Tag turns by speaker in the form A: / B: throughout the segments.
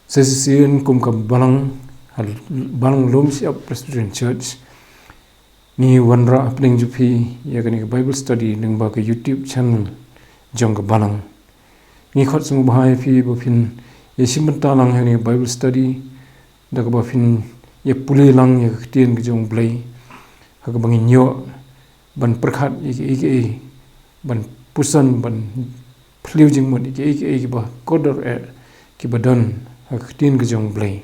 A: Sesisian kum ka Balang Lumshyiap Presbyterian Church ni wanra Pdeng jupi ya kani Bible study nang ba ka YouTube channel jong ka Balang ni khot sngewbha fi bo phin ye shim lang ni Bible study da ka ba phin ye puli lang ye ktien ka jong BLEI ha ka bangin yo ban prakhat ye ban pusan ban phliu jing mod ye ba kodor ki badan ktien ka jong BLEI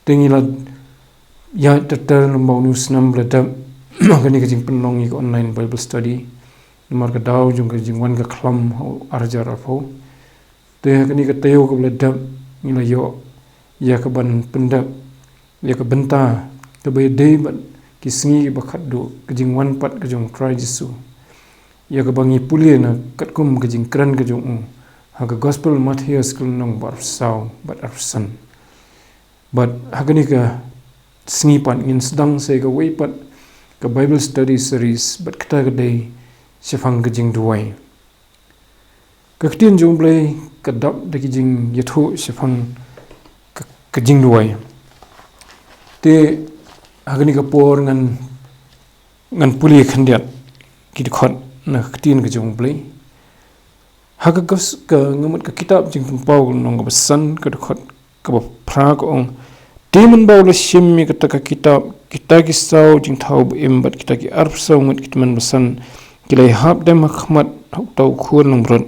A: tengi la ya tatar mau news nam blada kani ka jing penlong i online Bible study mar ka daw jong ka jing wan ka khlam arjar afo te kani ka tayo ka blada ni la yo ya ka ban pendap ya ka bynta ka bay day ban ki sngi ba khat do ka jing wan pat ka jong try jisu ya ka bangi puli na kat kum ka jing kran ka jong ha ka gospel Matthias kul nong bar saw bat arsan but hagani ka sngi pan in sedang se ka way pat ka Bible study series but kata ka day si Phang JINGDUWAI ka ktien jong BLEI ka dap da ki jing yatho si Phang ka JINGDUWAI te hagani ka por ngan puli khandiat ki khot na ktien ka jong BLEI haga gas ka ngamut ka kitab jing pau nong ka basan ka khot ka ba phra ko ong TBn H shim mi ka kitab kita ki saw jing thau im bat kita ki arp saw ngut kitman basan kilai hab dem khmat tau khur nong brot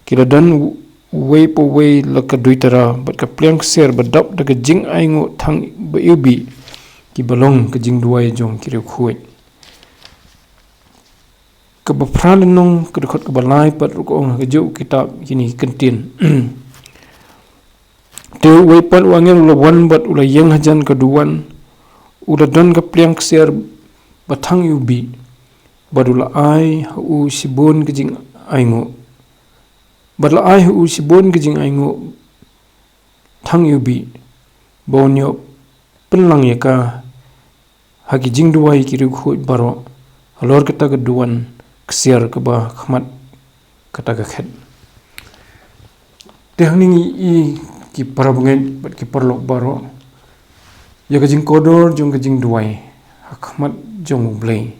A: kila dan way po way la ka duitara bat ka pleng ser badap da ka jing ai ngo thang ba yubi ki balong ka JINGDUWAI jong Kyrkhu ka ba phran nong ka khot ka BLEI pat ru ko ka jo kitab kini kentin te way pat wangel ula wan bat ula yang hajan ka duwan ula don ka pleng ser bathang yubi badula ai hu sibon ka jing aingo badla ai hu sibon ka jing aingo thang yubi bonyo penlang ya ka hagi JINGDUWAI Kyrkhu baro halor ka ta ka duwan ksiar ka ba khmat kata ka khet te hangni i ki parabngen bat ki parlok baro ya ka jing kodor jong ka JINGDUWAI khmat jong BLEI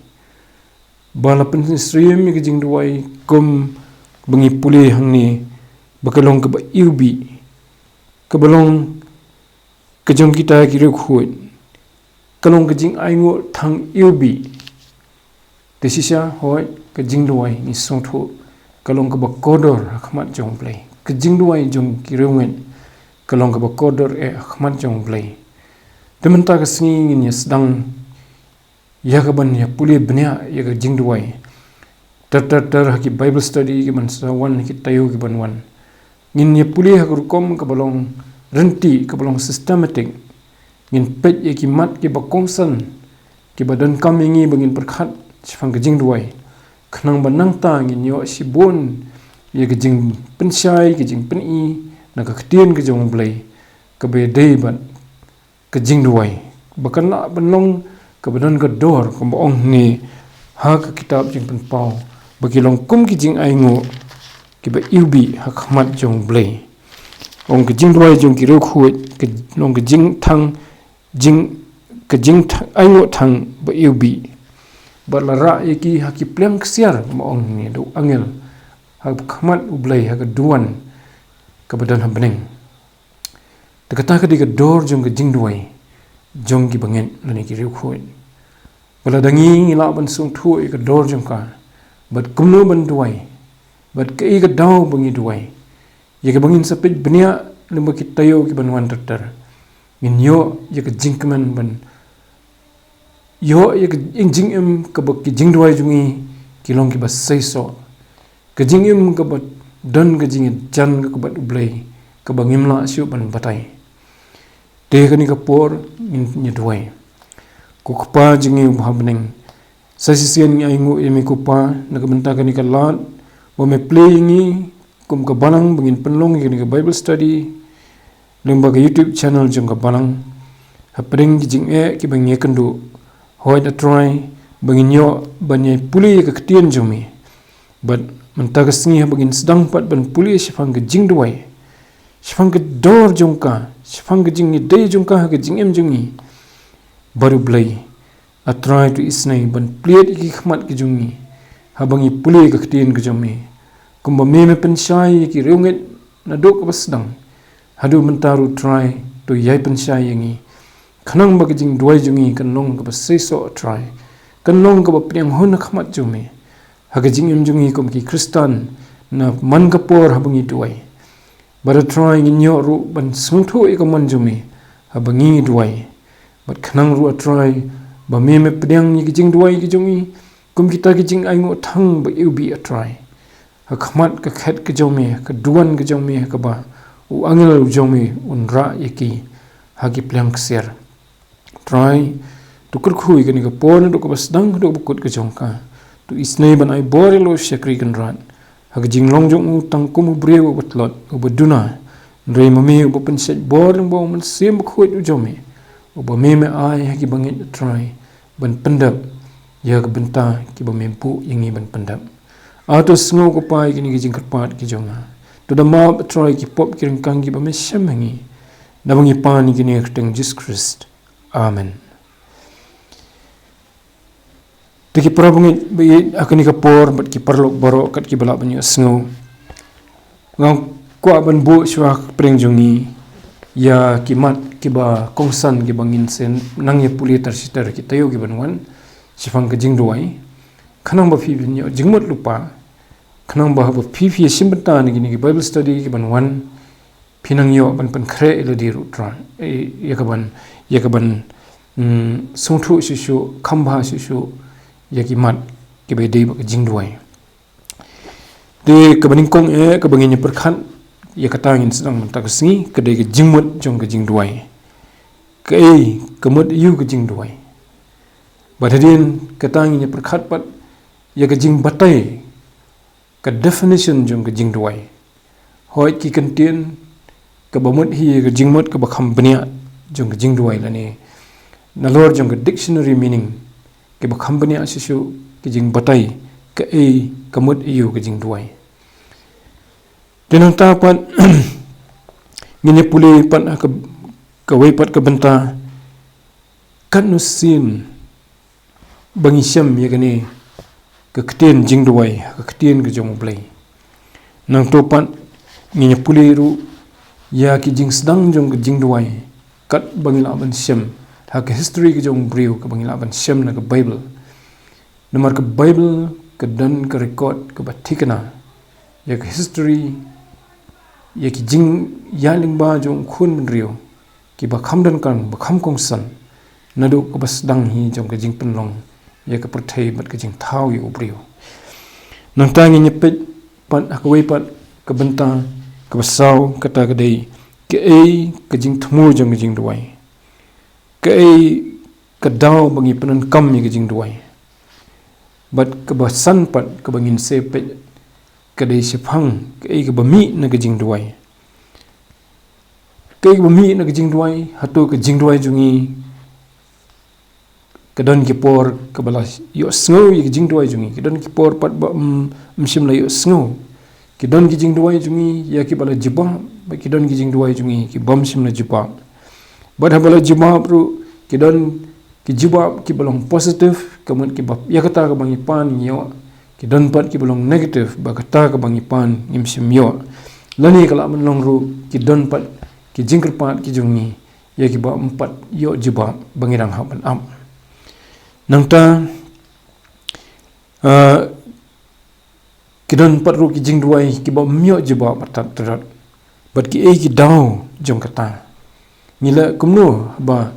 A: bala pen stream ka JINGDUWAI kum bengi puli hangni bakalong ka ba yubi ka balong ka jong kita Kyrkhu kalong ka jing aingo thang yubi desisya hoy ka JINGDUWAI ni songtho kalong ka ba kodor khmat jong BLEI ka JINGDUWAI jong kirungen kalong ka ba kodor khmat jong BLEI tementa ka sngi ni sedang ya ka ban ya puli bnya ya ka JINGDUWAI tar haki Bible study ki ban sawan ki tayo ki ban wan ngin ya puli ha kom ka balong renti ka balong systematic ngin pet ya ki mat ki ba kongsan ki badan kamingi bangin perkhat Phang JINGDUWAI khnang banang ta ngin yo sibon ye ka jing pensyai ka jing peni na ka ktien ka jong BLEI ka be dei ban ka JINGDUWAI bakan la banong ka badan ka dor ka ong ni ha ka kitab jing pen pau bakilong kum ki jing aingo ki ba yubi ha khmat jong BLEI ong ka JINGDUWAI jong Kyrkhu ka long ka jing thang jing ka jing aingo thang ba yubi balara yaki haki pleng ksiar maong ni do angel ha khmat BLEI ha ka duwan ka badan ha beneng ta kata ka diga dor jong ka JINGDUWAI jong ki bangen lani Kyrkhu bala dangi ngila ban sung thu ka dor jong ka bat kumno ban duwai bat ka ka daw bangi duwai ye ka bangin sapit bnia lemba ki tayo ki ban wan tar ngin yo ye ka jingkman ban yo ye ka jing em ka ba ki JINGDUWAI jungi kilong ki ba saiso ka jing em ka ba don ka jing jan ka ba BLEI ka ba ngimla siu ban batai te ka ni ka por ni duwai ko kpa jingi bhabneng sasisian ngi aingu emi kupa na ka benta ka ni ka lat wa me playing kum ka Balang bangin penlong ni ka Bible study lemba ka YouTube channel jong ka Balang ha Pdeng jing ki bangi kandu hoy da try bangin yo banyai puli ka ktien jomi but mentaga sngi bagin sedang pat ban puli si Phang JINGDUWAI shifang ke dor jongka shifang ke jing ni day jongka ke jing em jungi baru BLEI a try to isnai ban pliet ki khmat ki jungi habangi puli ka khtin ke jomi kumba me penshai ki reunget na dok basdang hadu mentaru try to yai penshai yangi khanang ba ke jing duai jungi kan long ka basiso try kan long ka ba priang hon khmat jumi ha ke jing em jungi kum ki kristan na man ka por habangi duai bara try ngi nyo ru ban sungtho e ka man jumi habangi duai but khanang ru try ba me priang ni ki jing duai ki jungi kum kita ki jing ai ngo thang ba ubi a try ha khmat ka khet ka jomi ka duan ka jomi ka ba u angel jomi unra yaki hagi plank ser try to Kyrkhu igani ka pon do ka basdang do bukut ka jongka to isnei ban ai borelo shakri kan ran hagi jinglong jong u tang kum breu batlot u baduna rei mami u pen set bor bo man sem khut u jomi u ba me ai hagi bangit try ban pendap ya ka bynta ki ba mempu yangi ban pendap ato sngo ko pai gini ki jingkarpat ki jonga to the mob try ki pop ki rengkang ki ba me shamangi nabangi pan ki ne kteng Jesus Christ amen tiki parabungi bi akani ka por bat ki parlok baro kat ki bala banyu sngo ngam kwa ban bu shwa preng jongi ya ki mat ki ba kongsan ki bangin sen nang ye puli tar sitar ki tayo ki banwan sifang ka jingduai khanang ba fi binyo jingmot lupa khanang ba ba fi simbata ni ki Bible study ki banwan pinang yo ban pan khre elodi ru tra yakaban sungthu shishu khamba shishu yakimat ki be dei ba jingduai de ka baning kong ka bangin perkhan yakatangin sedang mentak singi ka de jingmot jong ka jingduai ka kamut yu ka jingduai badadin katangin perkhat pat ya ka jing batai ka definition jong ka jingduai hoi ki kantien ka bamut hi ka jingmot ka bakham bania jong ka jingduai lani nalor jong ka dictionary meaning ke bakham bania sisu ki jing batai ka kamut yu ka jingduai denang ta pat ngine puli pat ka wei pat ka benta kan nusim bangi shim yagani ka ktien jingduai ka ktien ka jong BLEI nang topan nginya puliru ya ki jing sedang jong ka jingduai kat bangi laban shim ha ka history ka jong briu ka bangi laban shim na ka Bible nomor ka Bible ka dan ka record ka batikana ya ka history ya ki jing yaling ba jong khun briu ki ba khamdan kan ba kham kongsan nadu ka basdang hi jong ka jing penlong ya ka perthai bat ka jing thau yu brio nang tangi nyepet pat akwai pat ka benta ka basau kata ka dei ke ka jing thmu jong ka jing duai ke ka daw bangi penan kam ni ka jing duai bat ka basan pat ka bangin sepet ka dei siphang ke ka bami na ka jing duai ke ka bami na ka jing duai hatu ka jing duai jungi kadon ki por ka bala yo sngo yi jing duai jungi kadon ki por pat ba mshim la yo sngo kidon ki jing duai jungi ya ki bala jiba ba kidon ki jing duai jungi ki bom sim la jiba ba bala jiba ru kidon ki jiba ki balong positive kamun ki bab ya kata ka bangi pan yo kidon pat ki balong negative ba kata ka bangi pan nimsim yo lani kala menong ru kidon pat ki jingker pat ki jungi ya ki ba empat yo jiba bangirang haban am nangta kidon pat ru ki jing duai ki ba myo jiba patat terat bat ki ki daw jong kata nila kumno ba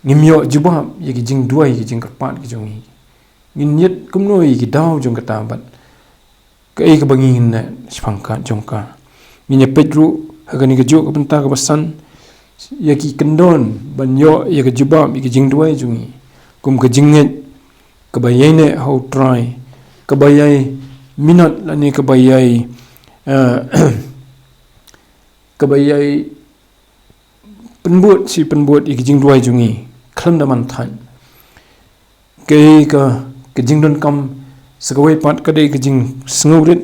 A: ngimyo jiba ye ki jing duai ki jing karpat ki jongi ngin yet kumno ki daw jong kata bat ka ka bangin na spangka jongka nginya petru hagani ka jok benta ka basan ye ki kendon banyo ye ka jiba ki jing duai jongi kum ka jinget ka bayai ne how try ka bayai minat lani ka bayai ka bayai penbuat si penbuat ik jing duai jungi khlam da man than ke ka jing don kam sagawai pat ka dei ka jing sngorit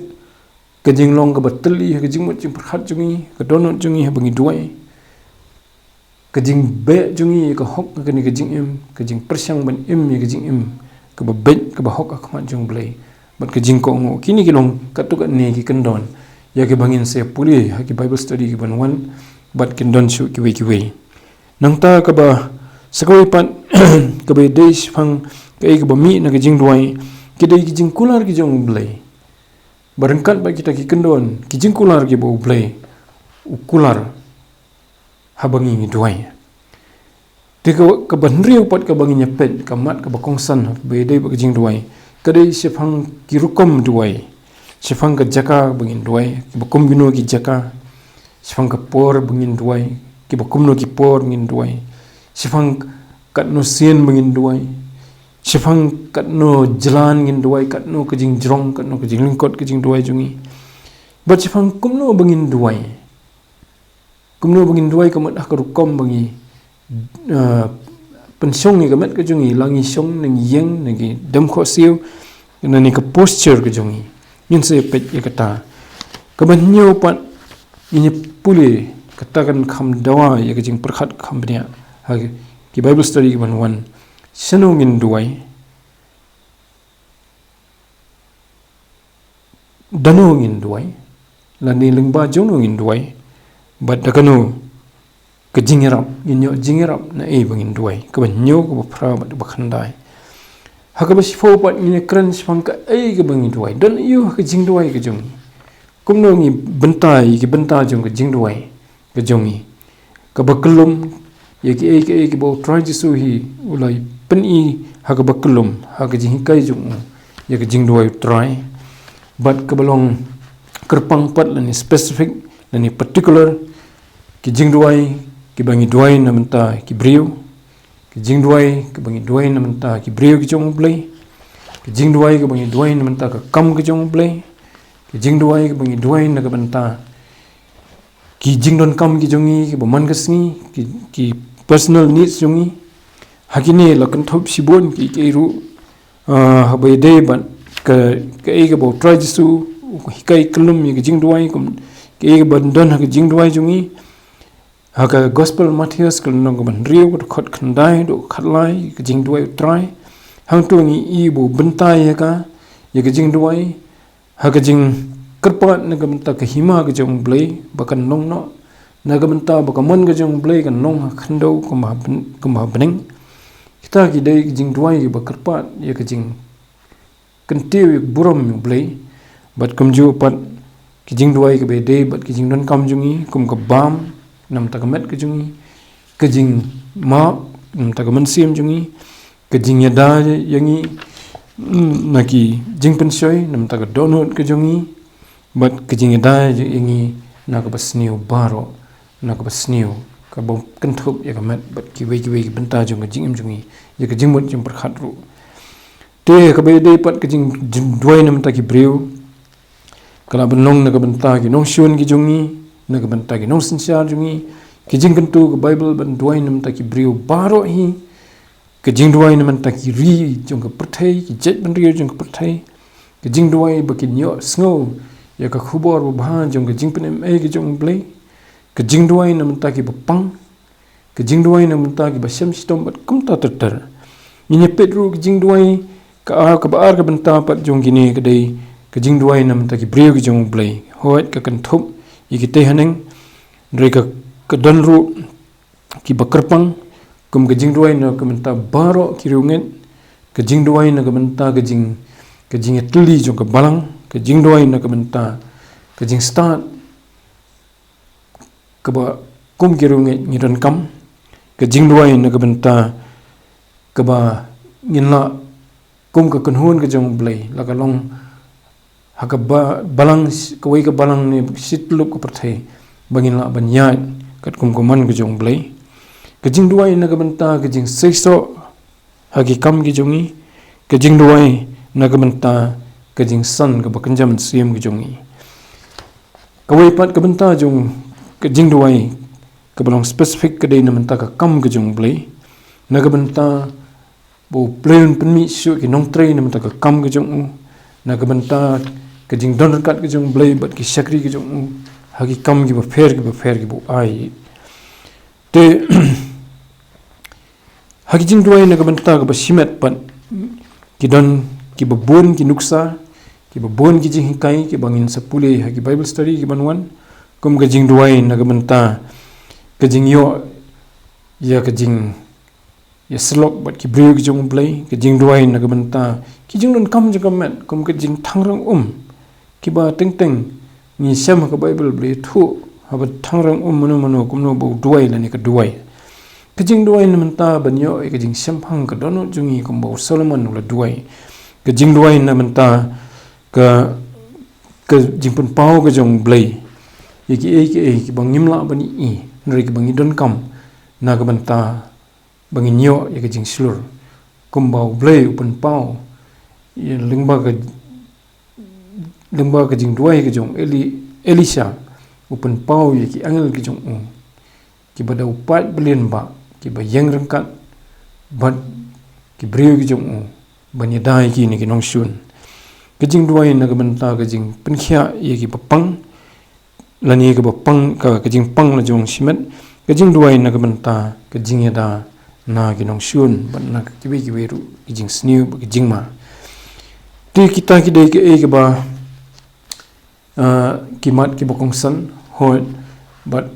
A: ke jinglong ke bateli ke jingmut jing perhat jungi ke donut jungi bangi duai ke jing be jungi ke hok ke ni ke jing im ke jing persyang ban im ke jing im ke babet ke bahok akmat jung blei bat ke jing ko ngo kini kilong katuk ne ki kendon ya ke bangin se puli ha ki bible study ki ban wan bat kendon shu ki we nang ta ka ba sakoi pat ke be deish phang ke ba mi na ke jing duai ke dei ki jing kular ki jung blei barangkat bagi kita ki kendon ki jing kular ki bo blei ukular habangi ni duai tiko ka banriu pat ka bangi nyepet ka mat ka bakongsan be dei ba jing duai ka dei sefang ki rukom duai sefang ka jaka bangin duai ki bakom bino ki jaka sefang ka por bangin duai ki bakom no ki por bangin duai sefang kat no sien bangin duai sefang kat no jalan ngin duai kat no ke jing jrong kat no ke jing lingkot ke jing duai jungi bat sefang kumno bangin duai kamat ah karukom bangi pensyong ni kamat ke jungi langi syong nang yang nagi dam kho siu nani ke posture ke jungi yin se pet ya kata kaban nyo pat ini puli katakan kham dawa ya ke jing perkhat kham bnia ha ki bible study ki ban wan seno ngin duai dano ngin duai lani lingba jong ngin duai bat dakano ke jingerap inyo jingerap na bangin duai ke banyo ke pra bat bakhandai ha ka basi fo pat ni kran spang ka ke bangin duai don yu ke jing duai ke jong kumno ngi bentai ke benta jong ke jing duai ke jongi ka bakelum ya ke bo try jisu hi ulai peni ha ka bakelum ha ke jing kai jong ya ke jing duai try bat ke belong kerpang pat lani specific lani particular ki jing duai ki bangi duai na menta ki brio ki jing duai ki bangi duai na menta ki brio ki jong blei ki jing duai ki bangi duai na menta ka kam ki jong blei ki jing duai ki bangi duai na ka menta ki jing don kam ki jongi ki baman kasni ki personal needs jongi hakine la kan thop sibon ki ru habai de ban ka ke bo try jisu hikai klum ki jing duai kum ke ban don ha ki jing duai jongi Haka gospel Matthias kalau nong ban riu ko khot khandai do khatlai ke jing duai try hang tu ngi ibu bentai ya ka ya ke jing duai ha ke jing kerpat na ka benta ke hima ke jong blei bakan nong no na ka benta bakamon ke jong blei kan nong khando ko ma beneng kita ki dai ke jing duai ke bakerpat ya ke jing kentiu burom blei bat kumju pat ke jing duai ke be dei bat ke jing don kam jungi kum ka bam nam tagamet ke jungi ke jing ma nam tagamen siam jungi ke jing yada yangi naki jing pensoi nam taga donut ke jungi bat ke jing yada yangi nak basniu baro nak basniu ka bom kentup ya kamet bat ki we benta jung ke jing im jungi ya ke jing mut jung perkhat ru te ka be dei pat ke jing duai nam ta ki breu kala benong nak benta ki nong shun ki jungi na ka banta ki nong sinsiar jungi ke jing kentu ke bible ban duai nam ta ki brio baro hi ke jing duai nam ta ki ri jong ka perthai ki jet ban ri jong ka perthai ke jing duai ba ki nyo sngo ya ka khubor ba jong ke jing pen ki jong blei ke jing duai nam ta ki bapang ke jing duai nam ta ki ba syam stom bat kum ta ter ni pet ru ke jing duai ka ba ka banta pat jong gini ke dei ke jing duai nam ta ki brio ki jong blei hoat ka kan thup ikite haneng reka kedan ru ki bakerpang kum gejing duai na kementa baro kirunget gejing duai na kementa gejing tuli jong ke balang gejing duai na kementa gejing start ke ba kum kirunget ngiran kam gejing duai na kementa ke ba nginla kum ke kenhun ke jong blei la kalong haka balang kawai ke balang ni sitlup ke perthai bangin la banyat kat kumkuman ke jong blei ke jing duai na ke benta ke jing seiso hagi kam ke jongi ke jing duai na ke benta ke jing san ke bakanjam siam ke jongi kawai pat ke benta jong ke jing duai ke balang spesifik ke dei na benta ke kam ke jong blei na ke benta bo plain penmi syu ke nong trei na benta ke kam ke jong na ke benta ke jing don kat ke jong blei bat ki shakri ke jong hagi kam gi ba fer gi bu ai te hagi jingduai na ka banta ka ba shimet pan ki don ki ba bon ki nuksa ki ba bon ki jing hikai ki bangin sapule hagi bible study ki banwan kum ka jingduai na ka banta ka jing yo ya ka jing ya slok bat ki breu ki jong blei ka jingduai na ka banta ki jing don kam jang met kum ka jing thangrang ki ba teng ni syam ka bible blei thu ha ba thangrang mano kum no bo duai la ni ka duai ka jingduai na manta banyo ka jing syam phang ka dono jungi kum bo solomon la duai ka jingduai na manta ka jing pun pau ka jong blei ki bangim la bani i nri ki bangi don kam na ka banta bangi nyo ka jing slur kum bo blei pun pau ye lingba ka jingduai ka jong elisha upun pau ye ki angel ki jong ki bada upat belin ba ki ba yang rangkat bat ki breu ki jong bani dai ki ni ki nong shun ka jingduai na ka banta ka jing penkhia ye ki papang lani ka papang ka jing pang la jong shimet ka jingduai na ka banta ka jing yada na ki nong shun ban na ki be ru ki jing sniu ki jing ma ti kita ki dei ke ba kimat ki bokong san hoi but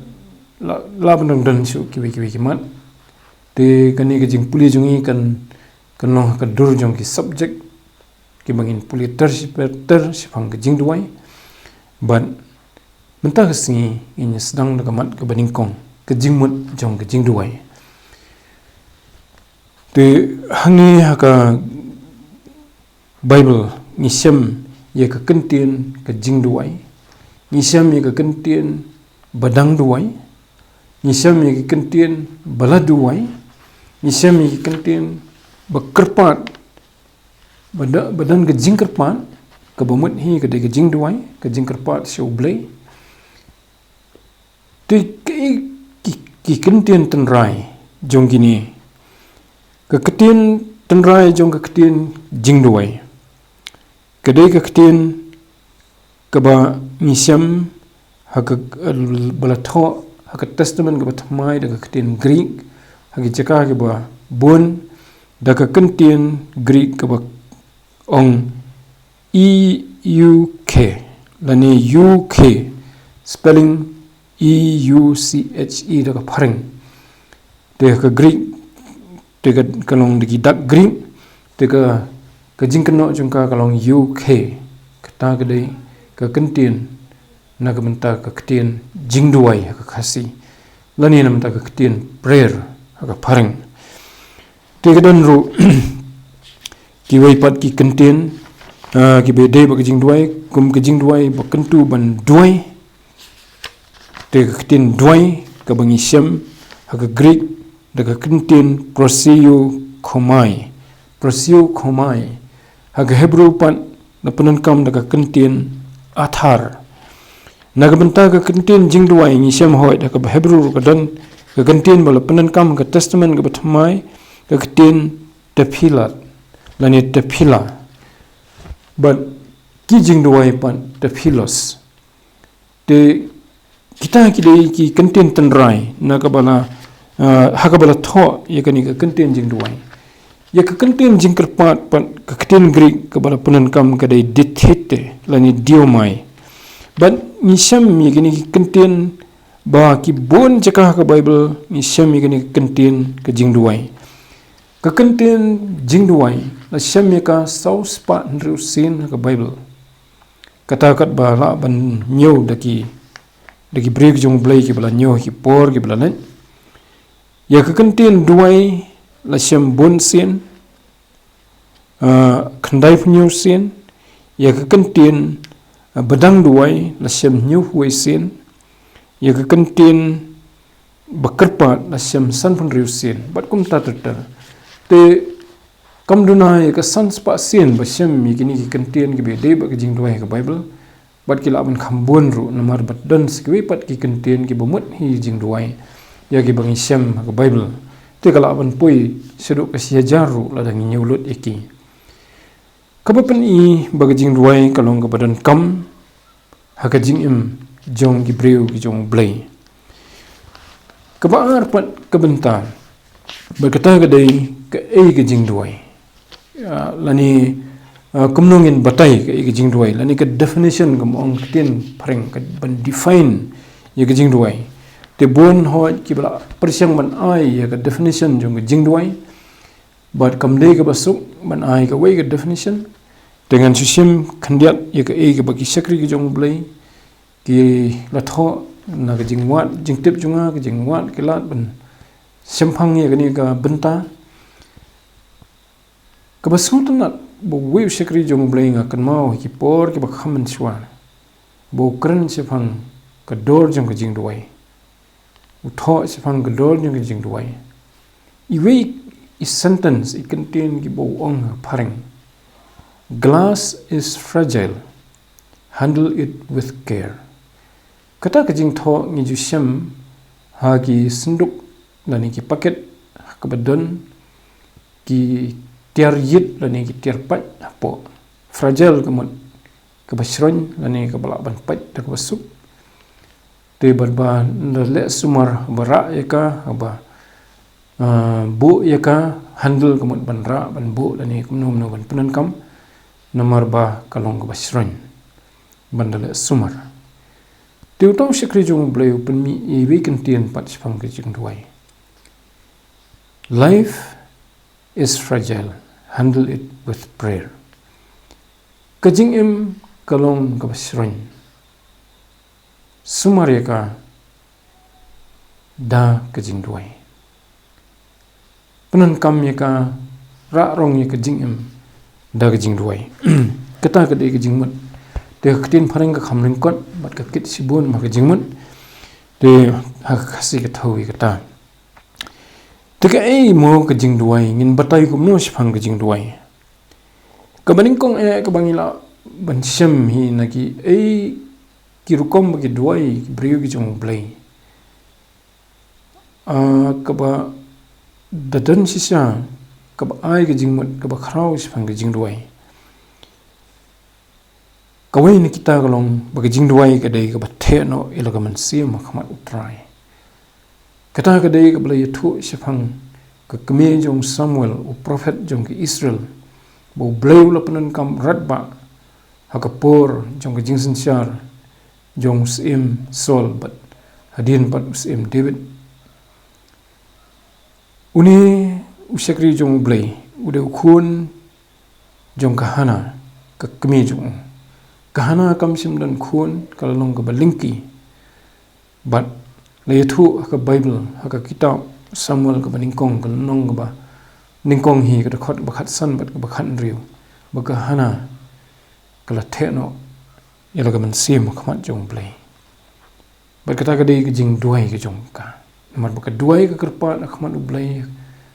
A: la bandang dan su ki kimat te kani ke jing puli jungi kan no ka dur jong ki subject ki bangin puli ter sipang ke jing duai but menta ka singi in sedang na kamat ke baningkong ke jing mut jong ke jing duai te hangi haka bible ni syam ye ka kentien ka jing duai ni syam ye ka kentien badang duai ni syam ye ka kentien bala duai ni syam ye ka kentien bakerpat badan ka jing kerpat ka bamut hi ka de ka jing duai ka jing kerpat show blei te ki kentien tenrai jong gini ka ketien tenrai jong ka ketien jing duai kadai ka ketien ka ba ngisyam haka balatho haka testament ka ba thamai da ka ketien greek haki jaka ka ba bon da ka ketien greek ka ba ong euk lani uk spelling euche da ka phareng de ka greek de ka kalong de dak greek de ka jingkano jungka kalong UK kata kedai ka kentien na ka menta ka ketien jingduai ka khasi lani na menta ka ketien prayer ka phareng te ka dan ru ki wai pat ki kentien ki be dei ba ka jingduai kum ka jingduai ba kentu ban duai te ka ketien duai ka bangi syam ka greek da ka kentien prosio khomai haka hebrew pan na penankam da ka kentien athar naga benta ka kentien jingduai ni syam hoi da ka hebrew ka dan ka kentien bala penankam ka testament ka bathamai ka kentien tefila lani tefila but ki jingduai pan tefilos te kita ki dei ki kentien tenrai naga bala haka bala tho ye kani ka kentien jingduai ya ka kentien jingkerpat pan ka ketien greek ka bala penankam ka dei dithete lani diomai but ni syam ye gini kentien ba ki bon jaka ka bible ni syam ye gini kentien ka jingduai ka kentien jingduai la syam ye ka saus pa ndru sin ka bible kata kat ba la ban nyo daki break jong blei ki bala nyo ki por ki bala len ya ka kentien duai la syam bon sin khandai pnyu sin ya ka kentien badang duai la syam nyu huai sin ya ka kentien bakerpat la syam san pun riu sin bat kum ta ta te kam duna ya ka san spa sin ba syam mi kini ki kentien ki be de ba ka jing duai ka bible bat ki la ban khambon ru namar bat dan sikwi pat ki kentien ki bomut hi jing duai ya ki bangi syam ka bible te kala ban pui seduk ka sia jaru la dang nyulut iki Kabapan i baga jingduai kalong kabadan kam haka jingim jong ki breu ki jong BLEI. Kabaar pat kabenta berkata kadai ka ke jingduai. Lani kumnongin batai ke jingduai lani ka definition kam ong tin pareng ka ban define ye ke jingduai. Te bon hoi ki bala persiang ban ai ye ka definition jong ke jingduai. But kamdei ka basuk ban ai ka wei ka definition dengan shim kandiat ye ka bagi syakri ke jong BLEI ki latho na ka jingwat jingtip junga ka jingwat ki lat ban sempang ye kani ka bynta ka basuk tanat bo wei syakri jong BLEI nga kan mau ki por ki bakhaman swan bo kren sempang ka dor jong ka jingduai utho sempang ka dor jong ka jingduai I wei is sentence it contain ki bo ong pareng. Glass is fragile, handle it with care. Kata ka jing tho ngi ju shim ha ki senduk lani ki paket ka badon ki tiar yit lani ki tiar pat apo fragile kamot ka basron lani ka balak ban pat ka basuk te barba le sumar bara eka aba bu ya ka handle kamut ban ra ban bu lani kumnom no ban penan kam nomor ba kalong ka basron bandale sumar tiu tong syakri jong BLEI pen mi I we kentien pat sipang ke jingduai. Life is fragile, handle it with prayer. Kajing im kalong ka basron sumar ya ka da ke jingduai. Penan kam ya ka ra rong ya ka jingim da ka jingduai. Kata ka de ka jingmut de ketin pareng ka khamring kot bat ka kit sibun ma ka jingmut de ha khasi ka thawi kata de ka mo ka jingduai ngin batai ko no sipang ka jingduai ka baning kong ka bangila ban shim hi na ki ki rukom ki duai ki breu ki jong BLEI ka ba dadan sisa ka ba ai ka jingmut ka ba khrau sipang ka jingduai kawai ni kita kalong bagi jingduai ka dei ka ba the no ila ka man sim khamat utrai kata ka dei ka BLEI thu sipang ka keme jong Samuel u prophet jong ki Israel bo BLEI ula penan kam ratba ha ka por jong ka jingsen syar jong sim Saul bat hadin pat sim David uni usyakri jong BLEI ude ukun jong kahana ka keme jong kahana kam sim dan khun kalong ka balingki but le thu ka Bible ha ka kitab Samuel ka baningkong ka nong ka ba ningkong hi ka khot ba khat san bat ka ba khan riu ba kahana kala theno yala ka man sim khamat jong BLEI ba kata ka dei ka jingduai ka jong ka mar ba ka duai ka kerpa na khamat BLEI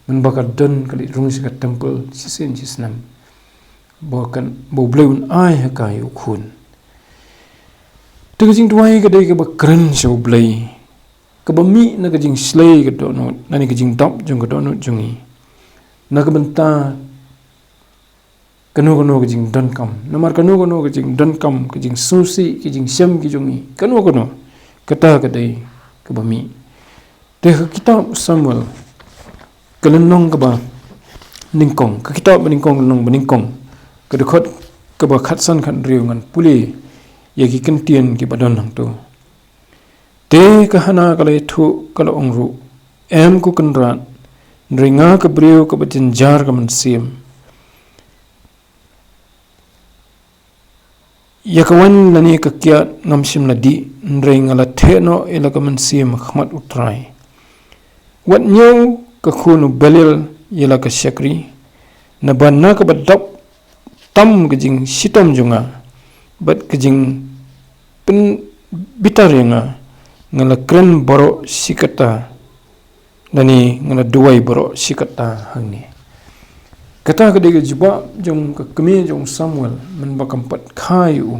A: man ba ka don ka li rung si ka temple sisen sisnam bukan bo BLEI un ai ha ka yu khun te jing duai ka dei ka ba kren so BLEI ka ba mi na ka jing slay ka do no na ni ka jing dop jong ka do no jong I na ka benta kanu ka jing don kam na mar kanu ka jing don kam ka jing susi ka jing syam ki jong I kanu kata ka dei ka ba mi te ka kitab Samuel kalenong ka ba ningkong ka kitab ningkong nong ningkong ka de khot ka ba khat san khan riu ngan puli ye ki kentien ki badon hang tu te ka hana ka le thu ka lo ongru em ku kan rat ringa ka briu ka ba jinjar ka man sim ya ka wan lani ka kya ngam sim la di ringa la theno ila ka man sim khmat utrai wat nyu ka khunu belil yela ka syakri na banna ka badap tam ka jing sitom junga bat ka jing pen bitar nga ngala kren boro sikata nani ngala duai boro sikata hangni kata ka de juba jong ka keme jong Samuel man ba kampat khayu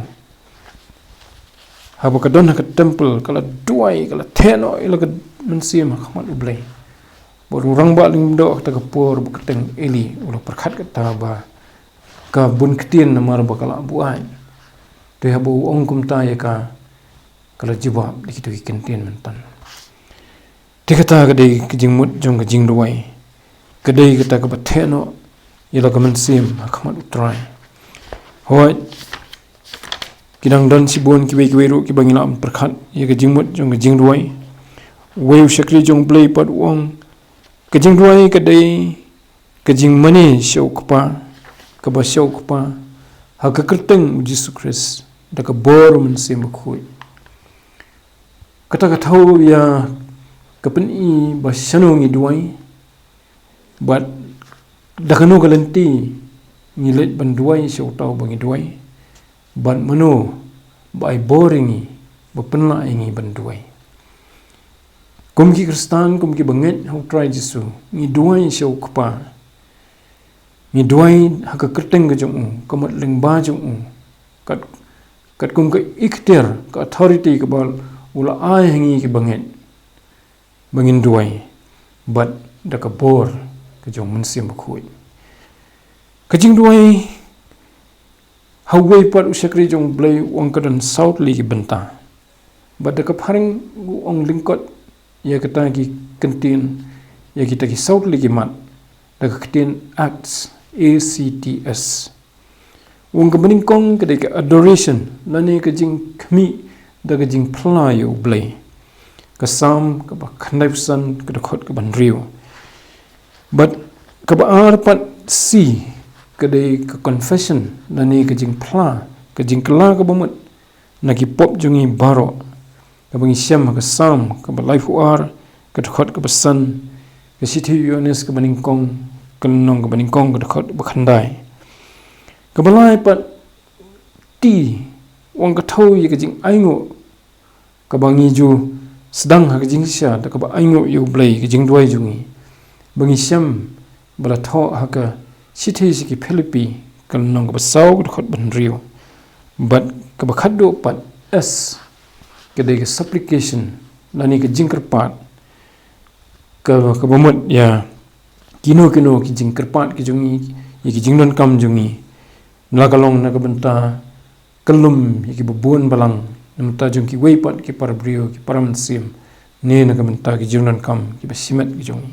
A: ha ba ka don ka temple kala duai kala theno ila ka man sim khamat BLEI bo rang ba ling do ta ka por bu ka teng eli ulo perkhat ka ta ba ka bun ketien namar bakala buai tu habu ong kumta ya ka kala jibab dikitu kentien mentan dikata kadai kejingmut jong kejingduai kadai kata ka batheno ila ka mensim akmat utrai hoi kidang dan sibun kiwe ru kibangila perkhat ya kejingmut jong kejingduai weu syakri jong BLEI pat wong kejingduai kadai kejing mani syau kapa kaba syau kapa ha kekerteng Yesus Kristus da ka bor mensim khoi kata tahu ya kapeni basyano ngi duai bat dakano galenti ngilet banduai syau tau bangi duai ban mano bai boringi bapenla ingi banduai kumki Kristan kumki banget hau try Jesu ngi duai syau kapa ngi duai haka kerteng ke jong kamat lengba jong kat kum ke ikhtiar ke authority ke bal ula ai hangi ke banget bangin duai bat da ka bor ke jong mensim khoi kajing duai hawai pat usakri jong BLEI wang kadan south li bynta bat da ka pharing ong lingkot ya kata ki kentin ya kita ki south li mat da ka kentin acts wong ka meningkong kadai ka adoration lani ka jing khmi da ka jing playo BLEI ka sam ka ba khandaisan ka khot ka ban rio but ka ba pat si kadai ka confession lani ka jing pla ka jing kala ka bamat na ki pop jungi baro ka bangi syam ka sam ka ba life war ka khot ka basan ka sithi yones ka meningkong kanong ka meningkong ka khot ba khandai ka balai pat ti wong ka thau ye ka jing aingo ka bangi ju sedang ha ka jing sya da ka ba aingo yu BLEI ka jing duai jungi bangi syam bala tho ha ka sithi ki Philippi kanong ka basau ka khot ban rio but ka ba khaddo pat s ka de ka supplication lani ka jing kerpat ka bamat ya kino ki jing kerpat ki jungi ye ki jing don kam jungi lakalong na ka bynta kalum ye ki bubun balang namta jung ki weipat ki parbrio ki paramsim ne na ka bynta ki jing don kam ki basimat ki jungi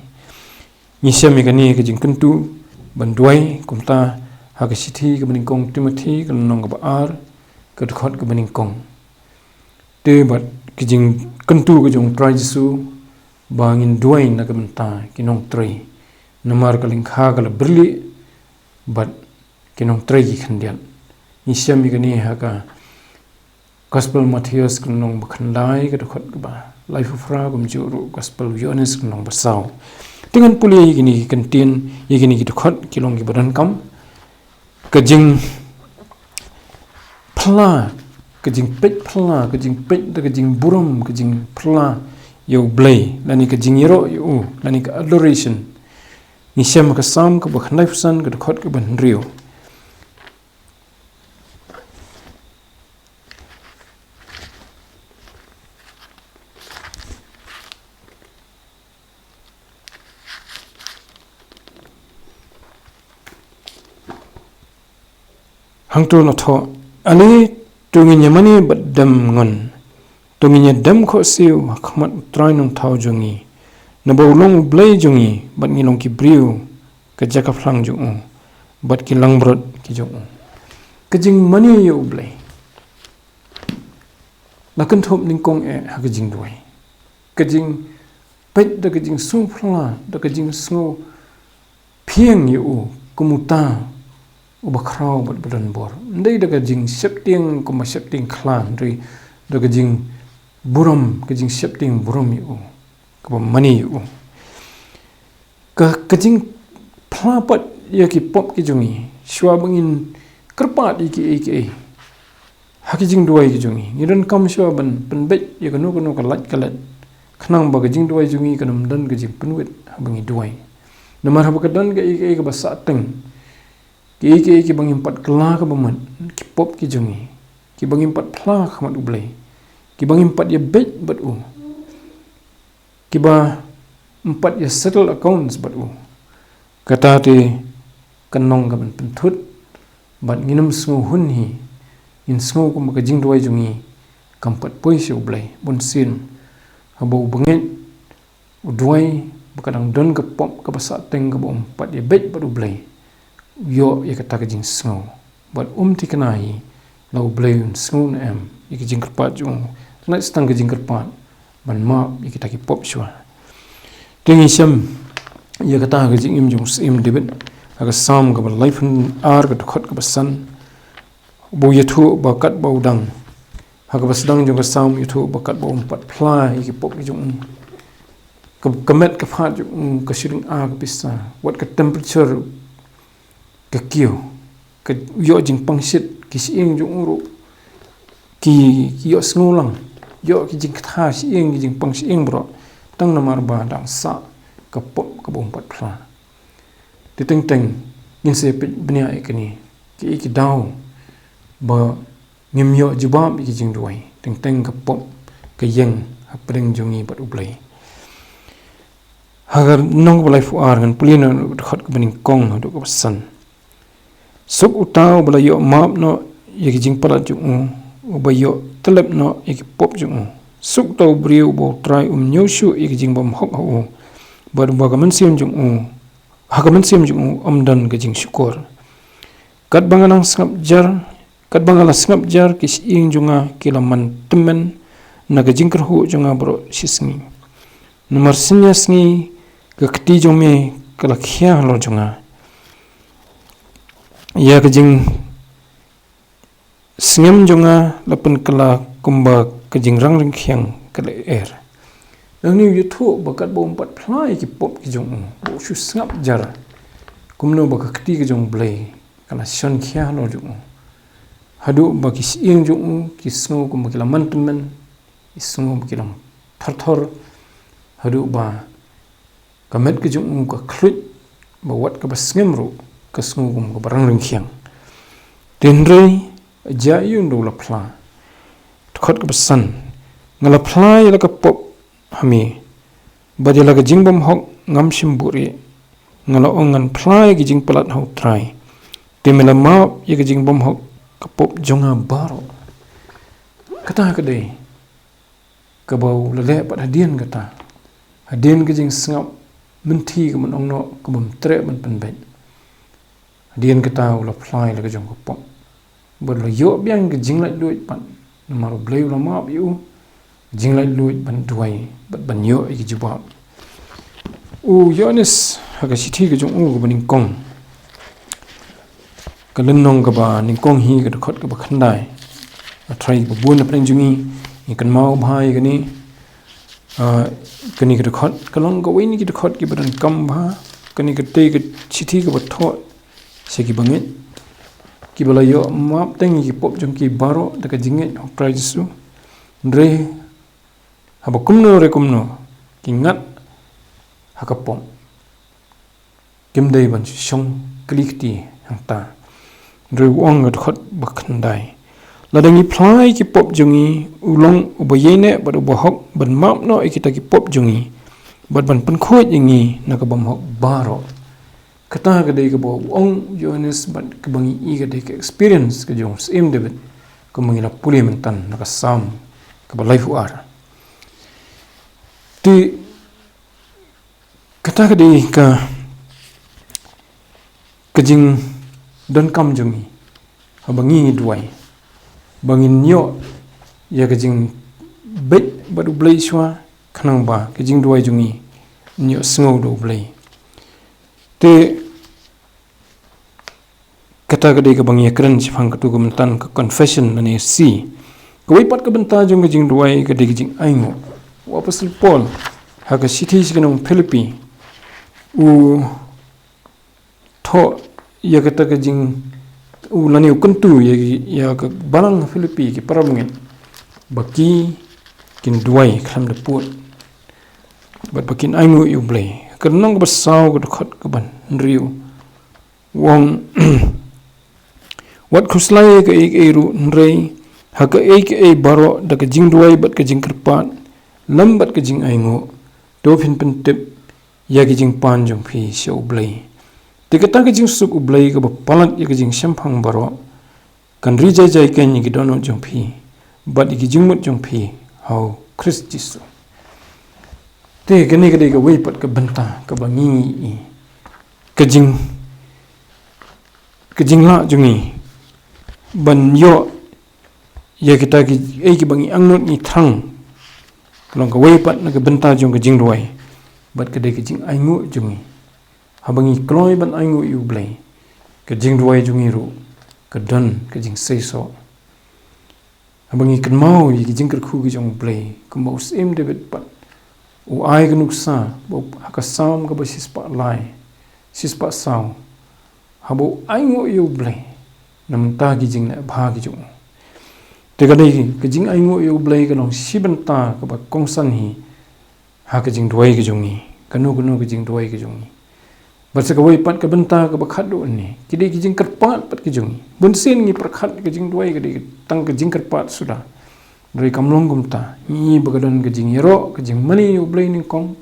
A: ni syam ka ni ki jing kentu banduai kumta ha ka sithi ka beningkong Timothy ka nong ka baar ka khot ka beningkong te bat ki jing kentu ka jong try Jesu bangin duai na ka bynta ki nong trai namar ka lingkha ka berli bat kinong trai ki khandian ni syam ka ni ha ka gospel Matthias ka nong bakhandai ka khot ka ba life of fra gum juru gospel Yohanes ka nong basau dengan puli gini kentin ye gini ki khot ki long ki badan kam ka jing phla ka jing pet phla ka jing pet da ka jing buram ka jing phla yo BLEI lani ka jing yero yo lani ka adoration ni syam ka sam ka bakhandai fusan ka khot ka ban rio hang tu na tho ani tunginya mani badam ngon tunginya dam kho siu khmat trai nong thau jungi na bolong BLEI jungi bat ngi long ki briu ka jaka phlang ju bat ki langbrot ki ju ka jing mani yo BLEI la kan thop ning kong ha ka jing duai ka jing pet da ka jing su phla da ka jing sngo phieng yo kumuta ubakrau bat badan bor ndai daga jing septing kuma septing klan ri daga jing buram ka jing septing buram yu ka mani yu ka jing plapat ya ki pop ki jungi shwa bangin kerpat iki haki jing duai ki jungi ngiran kam shwa ban penbet ya kanu ka lat kalat khnang ba ka jing duai jungi kanam dan ka jing penwit bangi duai namar ha ka dan ka iki ka basateng ki bangin pat kela ka bamat ki pop ki jungi ki bangin pat phla khamat BLEI ki bangin pat ya bet bat ki ba empat ya settle accounts bat kata te kanong ka ban penthut bat nginam sngo hun hi in sngo ko maka jingduai jungi kampat poi se ublei bon sin habo banget uduai bakadang don ke pop ke basa teng ke bom pat ye bet bat ublei yo ye kata ke jing sngo bat ti kenai la ublei sngo na em ye ke jing kerpat jung na stang ke jing kerpat ban ma ye kita ki pop shwa tengi sham ye kata ke jing im jung sim debet aga sam ke life ar ke khot ke basan bo ye thu bakat ba udang haga basdang jung ke sam ye thu bakat ba pat pla ye ki pop ki jung kemet ke phat jung ke shiring a ke pisa what ke temperature ke kio ke yo jing pangsit ki sieng jung ru ki yo sngulang yo ki jing tha sieng ki jing pang sieng bro tang namar ba dang sa ke pop ke bom pat pla ti teng teng ngin se bnia ekni ki daw ba ngim yo jubam ki jing duai teng teng ke pop ke yeng Pdeng jungi bat ublei hagar nong balai fu ar gan pulina khot ke bening kong do ke san suk utaw bala yo map no ye ki jing pala jung ba yo telep no ye ki pop jung suk taw briu bo try nyoshu ye ki jing bam hok ho ba ga man sim jung hagaman sim jung amdan ke jing syukur kat bangalang sngap jar kat bangala sngap jar ki ing junga kilaman temen na ke jing Kyrkhu junga bro sisngi nomor sinya sngi ke kti jome kala khia halor junga ya ke jing sngem junga lapen kala kumba ke jing rang ring khiang kala ni yutu bakat bom pat plai ki pop ki jong bo shu sngap jar kumno ba kti ki jong blei kala shon khia halor jung hadu ba ki ing jung ki sngo kum kila mantemen isngo kilam thor hadu ba kamet ke jung ka khlut ba wat ka basngem ru ka sngo kum ka barang ring khiang tenrei ja yun do la phla khot ka basan ngala phla ya ka pop hami badila ka jingbam hok ngam shim buri ngala ongan phla ya ki jing palat ho try temela ma ya ki jingbam hok ka pop jonga baro kata ka dei ka bau lele pat hadian kata hadian ke jing sngap menti ke mon ongno ke bom tre ban pen bet hadian kata ula fly la ke jong ko pop bor lo yo biang ke jing lai luit pan maru bleu la ma biu jing lai luit ban duai bat ban yo ki jubab yones ha ka sithi ke jong ke baning kong ka len nong ka ba ning kong hi ka khot ka ba khandai a try ba bun na Pdeng jungi ikan mau bhai gani kani ka khot kalong ka wei ni ki khot ki badan kam bha kani ka te ka chithi ka batho se ki banget ki bala yo map teng ki pop jong ki baro da ka jinget price su re haba kumno ki ngat ha ka pom kim dei ban shong klik ti hangta re wong ka khot bakhandai ladangi plai ki pop jungi ulong ubayene bad ubahok ban map no ikita ki pop jungi bad ban pen khoi ingi nakabam hok baro kata ga dei ka bo ong jones bad ka bangi i ga dei ka experience ka jong sim debit ka mangila puli mentan nakasam ka ba life ar ti kata ga dei ka jing don kam jungi abangi duai bangin yo ya ke jing bet badu blei shwa khanang ba ke jing duai jungi nyo sngo do blei te kata gade ke bangi kren chifang katu ko mentan ka confession ani si ko wei pat ka benta jung ke jing duai ke de jing aingo wa apostle paul ha ka sithi signong philippi tho ya kata ke jing lani ukuntu ya ka Balang Philippi ki parabungin baki kin duai kham de put bat bakin aingu yu blei kanong ba saw ko khot ka ban riu wong wat khuslai ka ek ru nrei ha ka ek baro da ka jing duai bat ka jing kerpat lam bat ka jing aingu do phin pen tip ya ki jing pan jong phi show blei Tikata ke jing suk ublei ke bapalat ye ke jing shampang baro kan rijai jai ken ye dono jong phi but ye jing mut jong phi how Christ Jisu te ke ni ke de ke wei pat ke benta ke bangi ke jing la jungi ban yo ye kita ki bangi angnut ni thang long ke wei pat na ke benta jong ke jing duai but ke de ke jing aingu jungi habangi kloi ban aingu yu blei ke jing duai jungi ru ke don ke jing seiso habangi kan mau ye jing Kyrkhu ke jong blei ke mau sim David pat u ai ke nuksa bo hakasam ke basis pa lai sispa sao habo aingu yu blei nam ta ki jing na bha ki jong te ka dei ke jing aingu yu blei ke long sibanta ke ba kongsan hi ha ke jing duai ke jong ni kanu ke jing duai ke jong ni basa ka wei pat ke benta ke ba khat do ni ki dei ki jing kerpat pat ke jong ni bun sen ngi perkhat ke jing duai ke dei tang ke jing kerpat sudah dari kamlong gumta ni bagadon ke jing yero ke jing mani yu blei ni kong